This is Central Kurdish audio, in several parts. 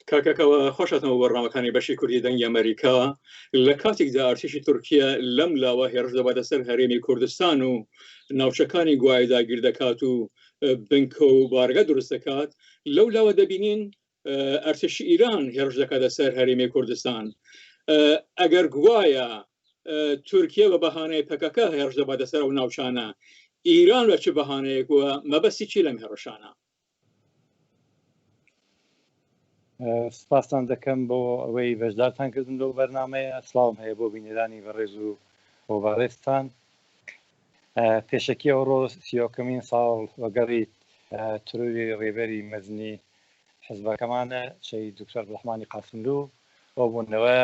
کاکەکەەوە خۆشەتەوە بەڕامەکانی بەشی کوردی دەنگی ئەمریکا لە کاتێکدا ئارتیشی تورکیا لەم لاوە هێرش دەباتە سەر هەرێمی کوردستان و ناوچەکانی گوای داگیر دەکات و بنکە و بارگە دروست دەکات لەو لاوە دەبینین ئەرتشی ئیران هێرش دەکاتە سەر هەرێمی کوردستان. ئەگەر گوایە تورکیا بە بەهانەی پەکەکە هێرش دەباتە سەر و ناوچانە، ئیران بە چ بەهانەیەک وە مەبەستی چی لەم هێرشانە؟ سپاسان دەکەم بۆ ئەوەی بەشدارتان کردن لەو بەرنامەیە. سڵاوم هەیە بۆ بینەرانی بەڕێز و بۆ بەڕێستان. پێشەکی ئەو ڕۆژ 30مین ساڵ وەگەڕیت تروری ڕێبەری مەزنی حزبەکەمانە شەهید دکتۆر عەبدوڕەحمانی قاسملو بۆ بوونەوە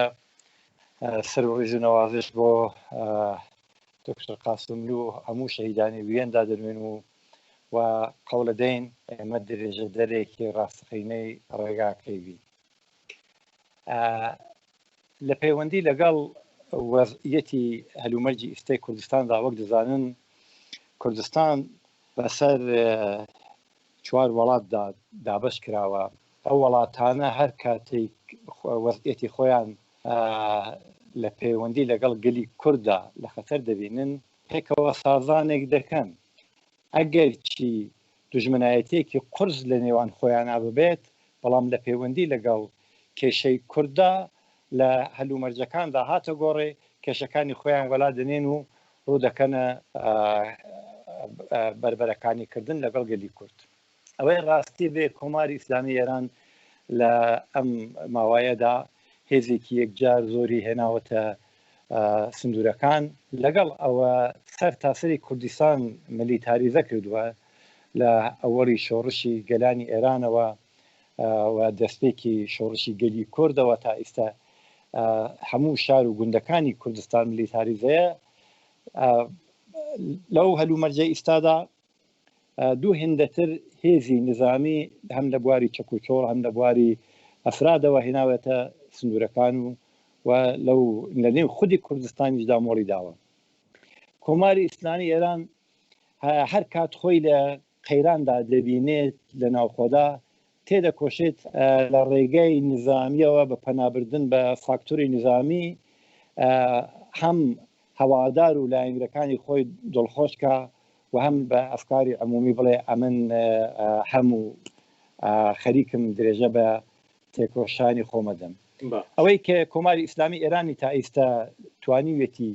سەر و ڕیز و نەوازش بۆ دکتۆر قاسملو هەموو شەهیدانی وێندا دەنوێن و قەولە دەین ئێمە درێژە دەرێکی ڕاستەقینەی ڕێگاکەیبی. لە پەیوەندی لەگەڵ وەضعیەتی هەلومەرجی ئێستای کوردستاندا وەک دەزانن کوردستان بەسەر 4 وڵاتدا دابەش کراوە. ئەو وڵاتانە هەر کاتێک وەضعیەتی خۆیان لە پەیوەندی لەگەڵ گەلی کووردا لە خەتەر دەبینن پێکەوە سازانێک دەکەن. ئەگەر چی دوژمنایەتێکی قورس لە نێوان خۆیان ببێت، بەڵام لە پەیوەندی لەگەڵ کێشەی کووردا لە هەلومەرجەکاندا هاتە گۆڕێ کێشەکانی خۆیان وەلا دەنێن و ڕوو دەکەنە بربەرەکانی کردن لەگەڵ گەلی کورد. ئەوەی ڕاستی بێ کۆماری ئیسلامی ئێران لە ئەم ماوایەدا هێزێکی یەکجار زۆری هێناوەتە سندورەکان، لەگەڵ ئەوە سەر تاسەری کوردستان ملیتاریزە کردووە لە ئەوەڵی شۆڕشی گەلانی ئێرانەوە و دەستپێکی شۆڕشی گەلی کوردەوە تا ئێستا هەموو شار و گوندەکانی کوردستان ملیتاریزەیە. لەو هەلومەرجە ئیستادا دوو هێندەتر هێزی نظامی هەم لە بواری چەکوچۆڵ هەم لە بواری ئەفرادەوە هێناوێتە سندورەکان و لەو لە نێو خودی کوردستانیشدا مۆڵی داوە. کۆماری ئیسلامی ئێران هەر کات خۆی لە قەیراندا دەبینێت لە ناوخۆدا تێدەکۆشێت لە ڕێگەی نظامیەوە بە پەنابردن بە فاکتۆری نظامی هەم هەوادار و لایەنگرەکانی خۆی دڵخۆشکە و هەم بە ئەفکاری عمومی بڵێ ئەمن هەموو خەریکم درێژە بە تێکۆشانی خۆمەدەم. ئەوەی کە کۆماری ئیسلامی ئێرانی تا ئێستا توانیوێتی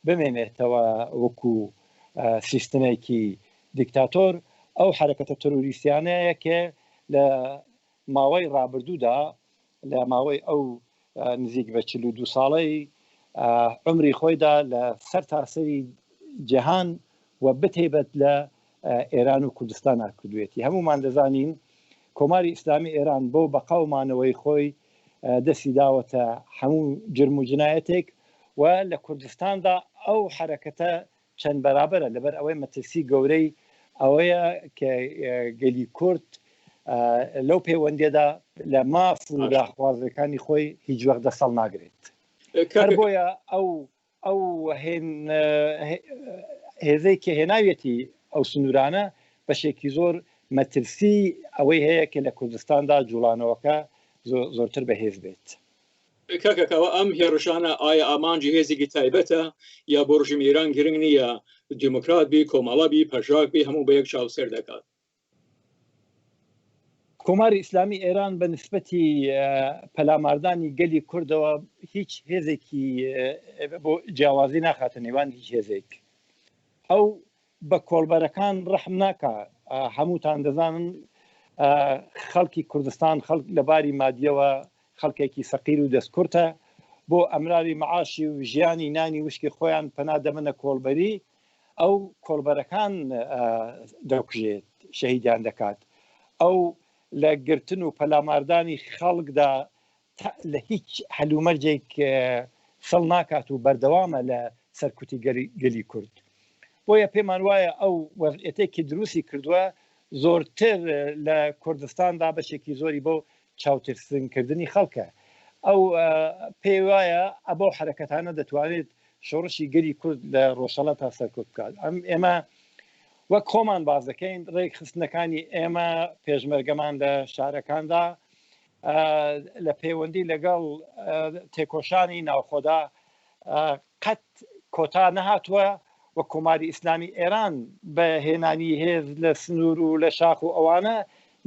بمێنێتەوە وەکو سیستەمێکی دیکتاتۆر ئەو حرەکەتە تەروریستیانەیە کە لە ماوەی ڕابردوودا لە ماوەی ئەو نزیک بە 42 ساڵەی عمری خۆیدا لە سەر تاسەری جیهان و بتێبەت لە ئێران و کوردستان کردوێتی. هەمومان دەزانین کۆماری ئیسلامی ئێران بۆ بەقاومانەوەی خۆی دەستی داوەتە هەموو جرم و جنایەتێک و لە کوردستاندا ئەو حرەکەتە چەند بەرابەرە لەبەر ئەوەی مەترسی گەورەی ئەوەیە کە گەلی کورد لەو پەیوەندیەدا لە ماف و ڕاخوازەکانی خۆی هیچ وەخت دەسەڵ ناگرێت. هەر بۆیە ئەو هێزەی کە هێناوێتی ئەو سنوورانە بەشێکی زۆر مەترسی ئەوەی هەیە کە لە کوردستاندا جوڵانەوەکە زۆرتر بەهێز بێت. کاکەکەوە ئەم هێرشانە ئایا ئامانجی هێزێکی تایبەتە یا بۆ ڕژیم ئێران گرنگ نییە دیموکرات بی کۆمەڵە بی پەژاک بی هەموو بە یەک چاوسەر دەکات؟ کۆماری ئیسلامی ئێران بە نسبەتی پەلاماردانی گەلی کوردەوە هیچ هێزێکی بۆ جیاوازی ناخاتە نێوان هیچ هێزێک. ئەو بە کۆڵبەرەکان ڕەحم ناکە. هەمووتان دەزانن خەڵکی کوردستان خەڵک لەباری مادیەوە خەڵکێکی فەقیر و دەستکورتە، بۆ ئەمراری مەعاشی و ژیانی نانی وشکی خۆیان پەنا دەمەنە کۆڵبەری، ئەو کۆڵبەرەکان دەکوژێت شەهیدیان دەکات. ئەو لە گرتن و پەلاماردانی خەڵکدا لە هیچ هەلومەرجێک سەڵ ناکات و بەردەوامە لە سەرکوتی گەلی کورد. بۆیە پێمان وایە ئەو وەضعیەتێکی دروستی کردووە زۆرتر لە کوردستاندا بەشێکی زۆری بۆ چاوترسنکردنی خەڵکە. ئەو پێی وایە ئەبە حرەکەتانە دەتوانێت شۆڕشی گەلی کورد لە ڕۆژهەڵە تا سەرکوت بکات. ئێمە وەک خۆمان باز دەکەین ڕێک خستنەکانی ئێمە پێشمەرگەمان لە شارەکاندا لە پەیوەندی لەگەڵ تێکۆشانی ناوخۆدا قەت کۆتا نەهاتووە وە کۆماری ئیسلامی ئێران بە هێنانی هێز لە سنوور و لە شاخ و ئەوانە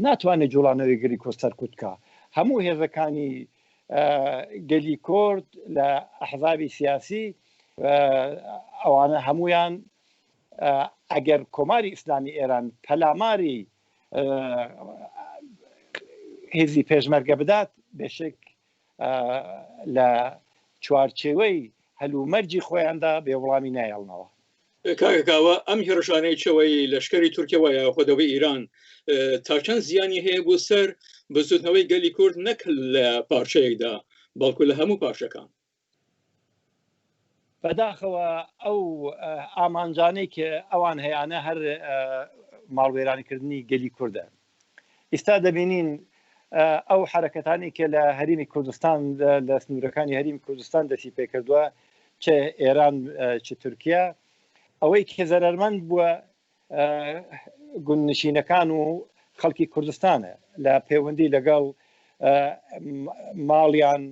ناتوانێت جوڵانەوەی گەلی کورد سەرکوتکە. هەموو هێزەکانی گەلی کورد لە ئەحزابی سیاسی ئەوانە هەمویان ئەگەر کۆماری ئیسلامی ئێران پەلاماری هێزی پێشمەرگە بدات بێشک لە چوارچێوەی هەلومەرجی خۆیاندا بێوەڵامی نایڵنەوە. کاکاوە ئەم هێرشانەی چەوەی لەشکری تورکیا وایە خۆدەوەی ئیران تا چەند زیانی هەیە بۆ سەر بزوتنەوەی گەلی کورد نەک لە پارچەیەکدا بەڵکو لە هەموو پارچەکان؟ بەداخەوە ئەو ئامانجانەی کە ئەوان هەیەانە هەر ماڵوێرانیکردنی گەلی کوردە. ئێستا دەبینین ئەو حرەکەتانی کە لە هەریمی کوردستان لە سنوورەکانی هەریمی کوردستان دەستی پێ کردووە چ ئێران چ تورکیا ئەوەی کە زەرمەند بووە گوندنشینەکان و خەڵکی کوردستانە لە پەیوەندی لەگەڵ ماڵیان،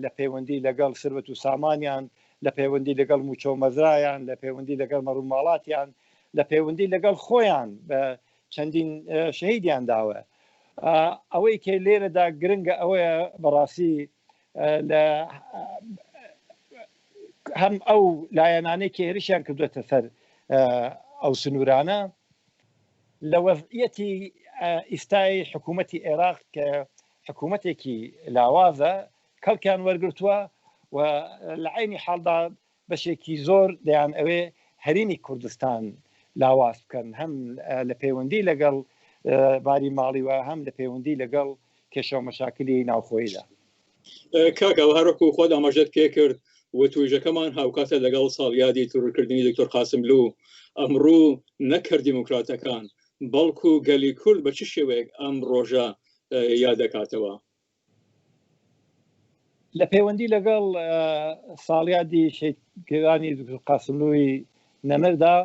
لە پەیوەندی لەگەڵ سروەت و سامانیان، لە پەیوەندی لەگەڵ موچۆ مەزرایان، لە پەیوەندی لەگەڵ مەڕووماڵاتیان، لە پەیوەندی لەگەڵ خۆیان بە چەندین شەهیدیان داوە. ئەوەی کە لێرەدا گرنگە ئەوەیە بەڕاستی لە هەم ئەو لایەنانەی کە هێرشیان کردوێتە سەر ئەو سنوورانە لە وەضعیەتی ئیستای حکوومەتی عێراق کە حکوومەتێکی لاوازە کەڵکیان وەرگرتووە و لە عینی حاڵدا بەشێکی زۆر دەیان ئەوێ هەریمی کوردستان لاواز بکەن، هەم لە پەیوەندی لەگەڵ باری ماڵیوە هەم لە پەیوەندی لەگەڵ کێشە و مەشاکلی ناوخۆییدا. کاکەوە هەروەکو خۆت ئاماژەت پێ کرد و توێژەکەمان هاوکاتە لەگەڵ ساڵیادی توڕکردنی دکتۆر قاسملو ئەمڕوو نەکرد دیموکراتەکان بەڵکو گەلی کورد بە چ شێوەیەک ئەم ڕۆژە یاد دەکاتەوە؟ لە پەیوەندی لەگەڵ ساڵیادی شێتکردانی دکتۆر قاسملووی نەمردا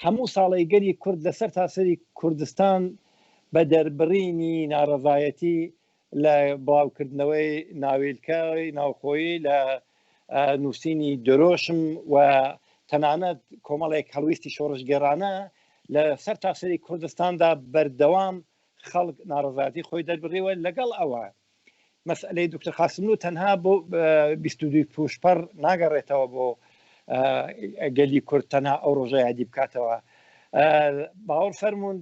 هەموو ساڵی گەلی کورد لەسەر تاسەری کوردستان بە دەربڕینی ناڕەزایەتی لە بڵاوکردنەوەی ناویلکەی ناوخۆیی لە نووسینی درۆشم و تەنانەت کۆمەڵێک هەڵویستی شۆڕشگێڕانە لە سەر تاسەری کوردستاندا بەردەوام خەڵک ناڕەزایەتی خۆی دەربڕیوە. لەگەڵ ئەوە مەسئلەی دکتۆر قاسملو تەنها بۆ 22 پوشپەر ناگەڕێتەوە بۆ گەلی کورد تەنها ئەو ڕۆژە یادی بکاتەوە. باوەڕ فەرمونون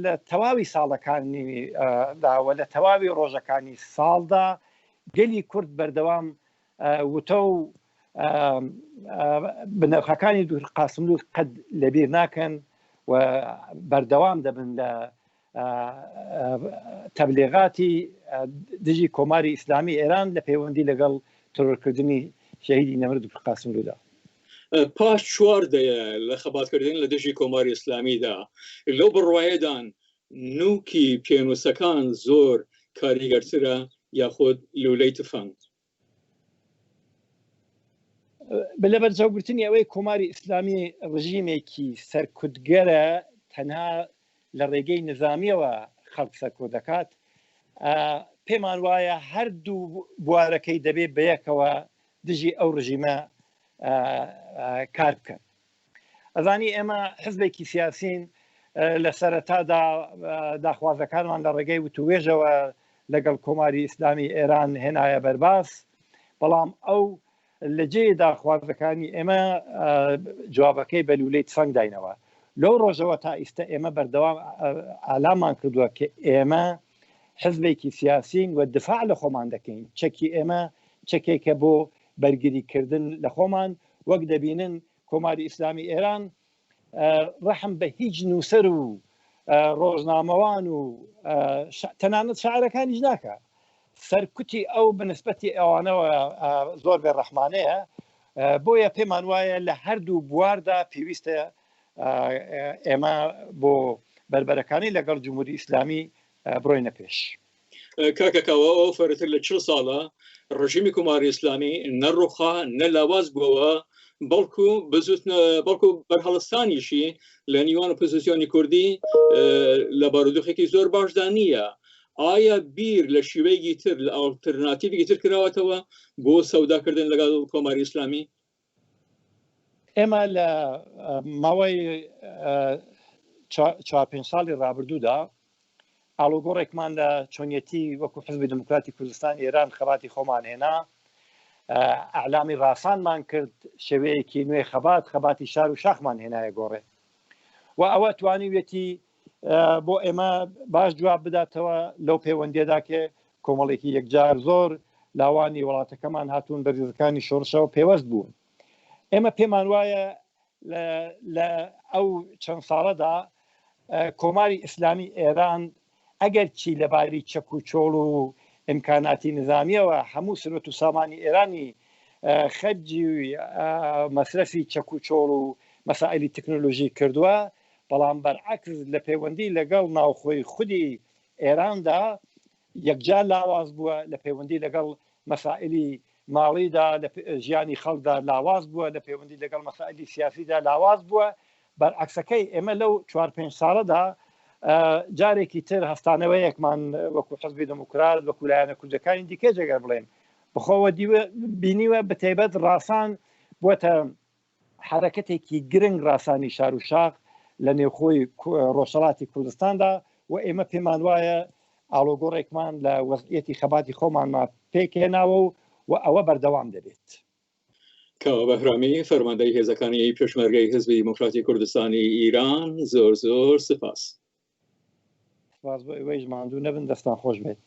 لە تەواوی ساڵەکانی داوە لە تەواوی ڕۆژەکانی ساڵدا گەلی کورد بەردەوام وتە و بنەرخەکانی دکتۆر قاسملو قەت لەبیر ناکەن و بەردەوام دەبن لە تەبلیغاتی دژی کۆماری ئیسلامی ئێران لە پەیوەندی لەگەڵ تۆڕکردنی شەهیدی نەمرد دکتۆر قاسملودا. پاش چواردەیە لە خەباتکردن لە دژی کۆماری ئیسلامیدا لەو بڕواایەدان نوکی پێنووسەکان زۆر کاریگەرترە یاخود لولەی تفەنگ. لە بەرچاوگرتنی ئەوەی کۆماری ئیسلامی ڕژیمێکی سەرکوتگەرە تەنها لە ڕێگەی نظامیەوە خەڵک سەرکۆ دەکات، پێمان وایە هەردوو بوارەکەی دەبێت بەیەکەوە دژی ئەو ڕژیمە کار بکەن. ئەزانی ئێمە حزبێکی سیاسین لە سەرەتادا داخوازەکانمان لە ڕێگەی وتوێژەوە لەگەڵ کۆماری ئیسلامی ئێران هێنایە بەرباس، بەڵام ئەو لە جێ داخوازەکانی ئێمە جوابەکەی بە لولەی تفەنگ داینەوە. لەو ڕۆژەوە تا ئیستا ئێمە بەردەوام ئالامان کردووە کە ئێمە حزبێکی سیاسین و دفاع لە خۆمان دەکەین. چەکی ئێمە چەکێکە بۆ بەرگریکردن لە خۆمان، وەک دەبینن کۆماری ئیسلامی ئێران ڕەحم بە هیچ نووسەر و ڕۆژنامەوان و تەنانەت شاعرەکانیش ناکە. سەرکوتی ئەو بنسبەتی ئەوانەوە زۆر بێڕەحمانەیە، بۆیە پێمان وایە لە هەردوو بواردا پێویستە ئێمە بۆ بربەرەکانی لەگەڵ جمهوری ئیسلامی بڕۆینە پێش. کاکەکەوە ئەو فەرەتر لە 40 ساڵە ڕژیمی کۆماری ئیسلامی نەڕۆخا نەلاواز بووەوە، بەڵکو بەرهەڵستانیشی لە نیوان پۆزیسیۆنی کوردی لە بارودۆخێکی زۆر باشدا نییە. ئایا بیر لە شیوەیەکی تر لە ئالتەرناتیڤێکی تر کراوەتەوە بۆ سەوداکردن لەگەڵ کۆماری ئیسلامی؟ ئێمە لە ماوەی 4-5 ساڵی ڕابردوودا ئاڵوگۆڕێکمان لە چۆنیەتی وەکو حزبی دموکراتی کوردستان ئێران خەباتی خۆمان هێنا، ئەعلامی ڕاستانمان کرد، شێوەیەکی نوێی خەباتی شار و شاخمان هێنایە گۆڕێ و ئەوە توانیوێتی بۆ ئێمە باش جواب بداتەوە لەو پەیوەندیەدا کە کۆمەڵێکی یەکجار زۆر لاوانی وڵاتەکەمان هاتوون بە ریزەکانی شۆڕشەوە پێوەست بوون. ئێمە پێمان وایە لە ئەو چەند ساڵەدا کۆماری ئیسلامی ئێران ئەگەر چی لەباری چەک و چۆڵ و ئیمکاناتی نظامیەوە هەموو سرۆت و سامانی ئێرانی خەرجی مەصرفی چەک و چۆڵ و مەسائلی تەکنۆلۆژی کردووە، بەڵام بەرعەکس لە پەیوەندی لەگەڵ ناوخۆی خودی ئێراندا یەکجار لاواز بووە، لە پەیوەندی لەگەڵ مەسائلی ماڵیدا لە ژیانی خەڵکدا لاواز بووە، لە پەیوەندی لەگەڵ مەسائلی سیاسیدا لاواز بووە. بەرعەکسەکەی ئێمە لەو 4-5 ساڵەدا جارێکی تر هەستانەوەیەکمان وەکو حزبی دموکرات وەکو لایەنە کوردەکانی دیکە جێگەر بڵێن بخۆوە بینیوە بەتایبەت ڕاسان بووەتە حرەکەتێکی گرنگ ڕاسانی شار و شاخ لە نێوخۆی ڕۆژهەڵاتی کوردستاندا و ئێمە پێمان وایە ئاڵۆگۆڕێکمان لە وەزعیەتی خەباتی خۆمانمان پێکهێناوە و ئەوە بەردەوام دەبێت. کاوە بەهرامی فەرماندەی هێزەکانی پێشمەرگەی حزبی دموکراتی کوردستانی ئیران، زۆر زۆر سپاس. سپاس بۆ ئێوەی ژماندوو نەبن، دەستان خۆش بێت.